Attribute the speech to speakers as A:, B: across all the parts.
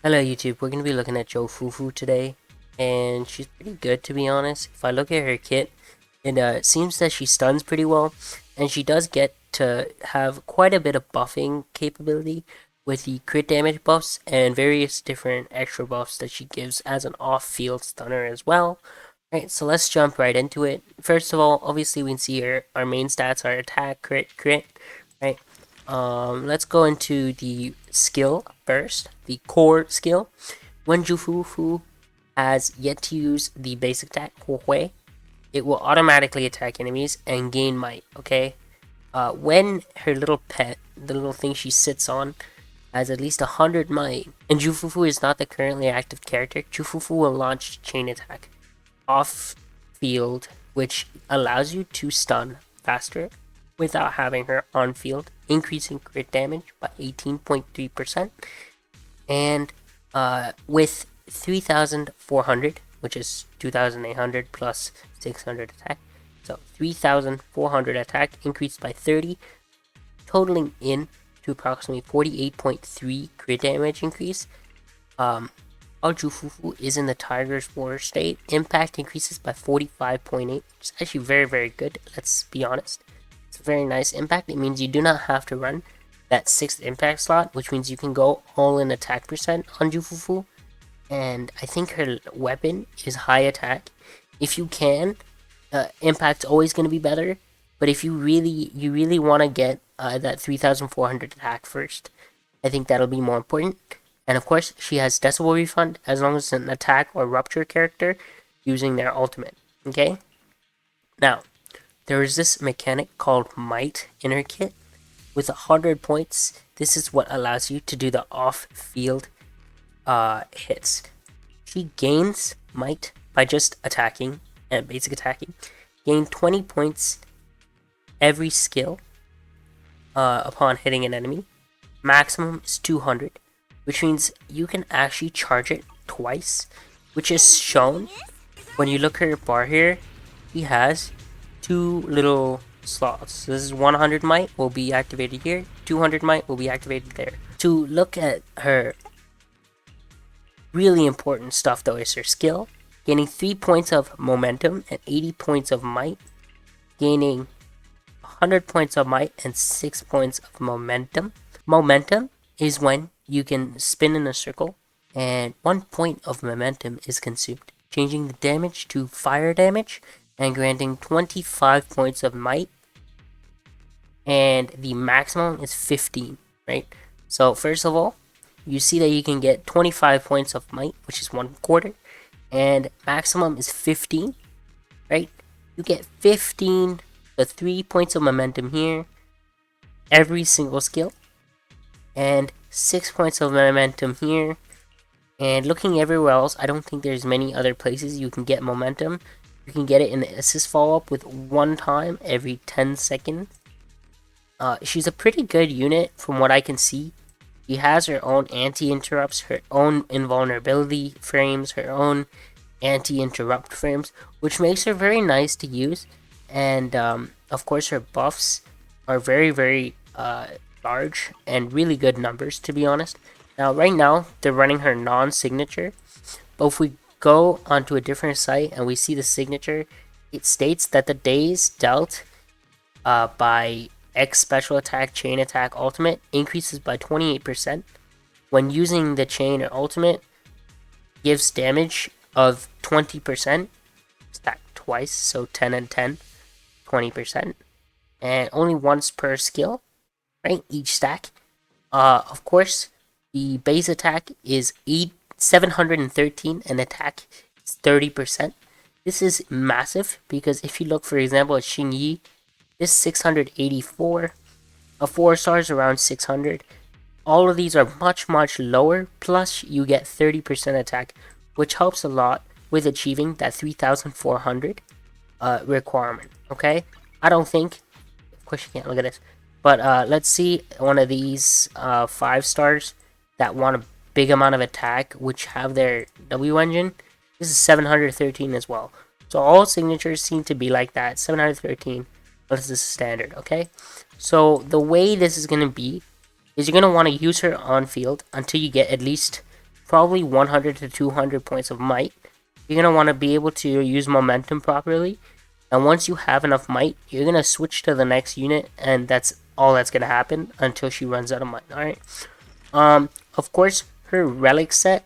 A: Hello YouTube, we're going to be looking at Fufu today, and she's pretty good to be honest. If I look at her kit, it seems that she stuns pretty well, and she does get to have quite a bit of buffing capability with the crit damage buffs and various different extra buffs that she gives as an off-field stunner as well. Right, so let's jump right into it. First of all, obviously we can see our main stats are attack, crit, right? Let's go into the skill first, the core skill. When Jufufu has yet to use the basic attack, Hui, it will automatically attack enemies and gain might, okay? When her little pet, the little thing she sits on, has at least 100 might, and Jufufu is not the currently active character, Jufufu will launch chain attack off field, which allows you to stun faster without having her on field, increasing crit damage by 18.3%. And with 3,400, which is 2,800 plus 600 attack, so 3,400 attack increased by 30, totaling in to approximately 48.3 crit damage increase. While Jufufu is in the Tiger's War state, impact increases by 45.8, which is actually very, very good, let's be honest. It's a very nice impact. It means you do not have to run that 6th impact slot, which means you can go all in attack percent on Jufufu. And I think her weapon is high attack. If you can, impact's always going to be better. But if you really want to get that 3,400 attack first, I think that'll be more important. And of course, she has Decibel Refund as long as it's an attack or rupture character using their ultimate. Okay? Now, there is this mechanic called Might in her kit. With 100 points, this is what allows you to do the off-field hits. She gains Might by just attacking and basic attacking. Gain 20 points every skill upon hitting an enemy. Maximum is 200, which means you can actually charge it twice, which is shown when you look at her bar here. He has two little slots. This is 100 might will be activated here, 200 might will be activated there. To look at her really important stuff though is her skill, gaining 3 points of momentum and 80 points of might, gaining 100 points of might and 6 points of momentum. Momentum is when you can spin in a circle and 1 point of momentum is consumed, changing the damage to fire damage and granting 25 points of might, and the maximum is 15, right? So first of all, you see that you can get 25 points of might, which is 1/4, and maximum is 15, right? You get 15, the 3 points of momentum here, every single skill, and 6 points of momentum here. And looking everywhere else, I don't think there's many other places you can get momentum. You can get it in the assist follow-up with 1 time every 10 seconds. She's a pretty good unit from what I can see. She has her own anti-interrupts, her own invulnerability frames, her own anti-interrupt frames, which makes her very nice to use. And of course her buffs are very, very large and really good numbers, to be honest. Now, right now, they're running her non-signature, but if we go onto a different site and we see the signature, it states that the days dealt by X special attack, chain attack, ultimate increases by 28%. When using the chain or ultimate, gives damage of 20%, stacked twice, so 10 and 10, 20%, and only once per skill, right? Each stack. Of course, the base attack is 713 and attack is 30%. This is massive because if you look, for example, at Xing Yi, this 684, a 4 stars around 600. All of these are much, much lower, plus you get 30% attack, which helps a lot with achieving that 3,400 requirement, okay? I don't think, of course you can't look at this, but let's see one of these 5 stars that want a big amount of attack, which have their W engine. This is 713 as well. So all signatures seem to be like that, 713, but this is standard, okay? So the way this is going to be is you're going to want to use her on field until you get at least probably 100 to 200 points of might. You're going to want to be able to use momentum properly. And once you have enough might, you're going to switch to the next unit, and that's all that's going to happen until she runs out of might, alright? Of course, her relic set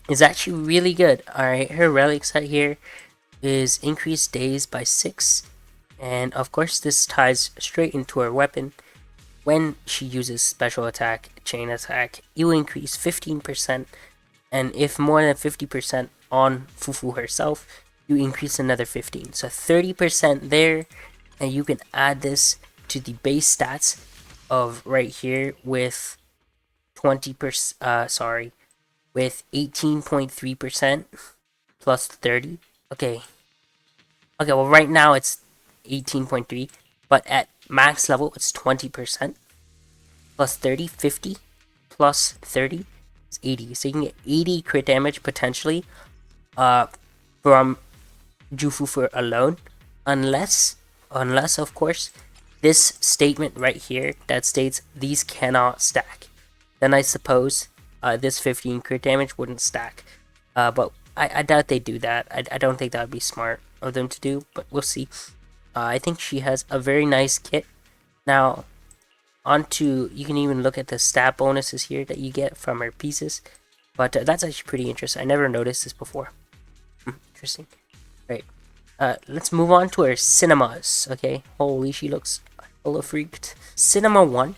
A: is actually really good, alright? Her relic set here is increased days by 6, and of course this ties straight into her weapon. When she uses special attack, chain attack, you increase 15%, and if more than 50% on Fufu herself, you increase another 15. So 30% there, and you can add this to the base stats of right here with 20%, with 18.3% plus 30. Okay, well right now it's 18.3, but at max level it's 20% plus 30, 50 plus 30 is 80. So you can get 80 crit damage potentially from Jufu alone, unless of course this statement right here that states these cannot stack. Then I suppose this 15 crit damage wouldn't stack. But I doubt they do that. I don't think that would be smart of them to do, but we'll see. I think she has a very nice kit. Now, onto, you can even look at the stat bonuses here that you get from her pieces. But that's actually pretty interesting. I never noticed this before. Interesting. Right. Let's move on to her cinemas. Okay. Holy, she looks hella freaked. Cinema 1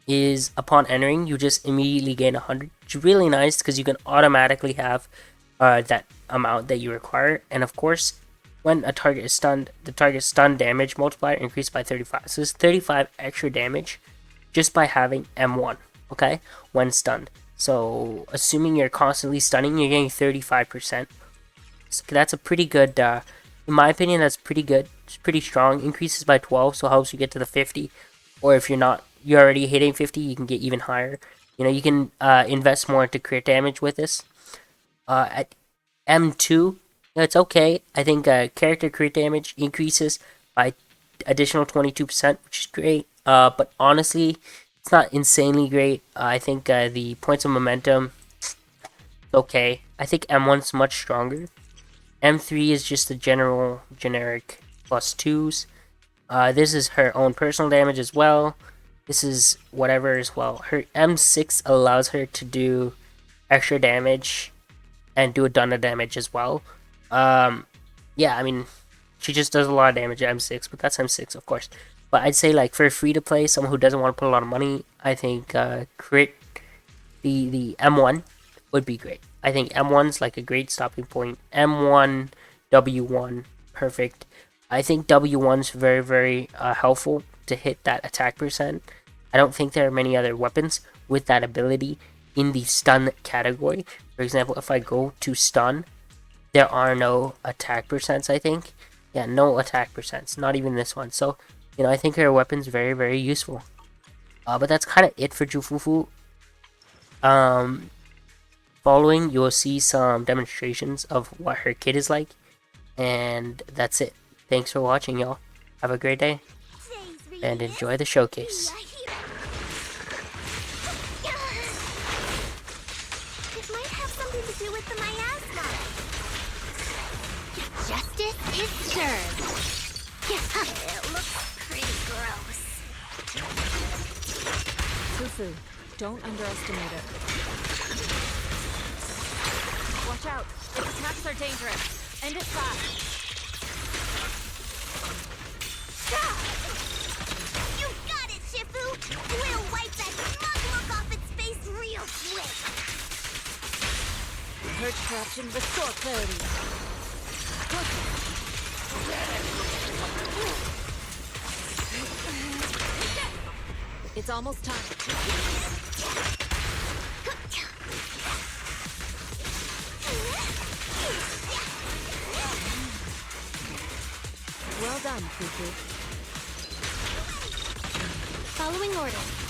A: is upon entering, you just immediately gain 100. It's really nice because you can automatically have that amount that you require. And of course, when a target is stunned, the target's stun damage multiplier increased by 35. So it's 35 extra damage just by having M1, okay, when stunned. So assuming you're constantly stunning, you're getting 35%. So that's a pretty good, in my opinion, that's pretty good. It's pretty strong. Increases by 12, so helps you get to the 50. Or if you're already hitting 50, you can get even higher. You know, you can invest more into crit damage with this. At M2, it's okay. I think character crit damage increases by additional 22%, which is great. But honestly, it's not insanely great. I think the points of momentum, okay. I think M1's much stronger. M3 is just the generic plus 2s. This is her own personal damage as well. This is whatever as well. Her M6 allows her to do extra damage and do a ton of damage as well. Yeah, I mean, she just does a lot of damage at M6, but that's M6, of course. But I'd say, like, for free to play, someone who doesn't want to put a lot of money, I think crit the M1 would be great. I think M1's like a great stopping point. M1, W1, perfect. I think W1's very, very helpful to hit that attack percent. I don't think there are many other weapons with that ability in the stun category. For example, if I go to stun, there are no attack percents, I think. Yeah, no attack percents, not even this one. So, you know, I think her weapon's very, very useful. But that's kind of it for Jufufu. Following, you'll see some demonstrations of what her kit is like. And that's it. Thanks for watching, y'all. Have a great day. And enjoy the showcase.
B: It might have something to do with the miasma. Justice is served. It looks pretty gross.
C: Fufu, don't underestimate it. Watch out. Its attacks are dangerous. End it fast.
B: You got it, Shifu! We'll wipe that smug look off its face real quick!
C: Purge corruption, restore clarity. It's almost time. Well done, Fufu.
B: Following orders.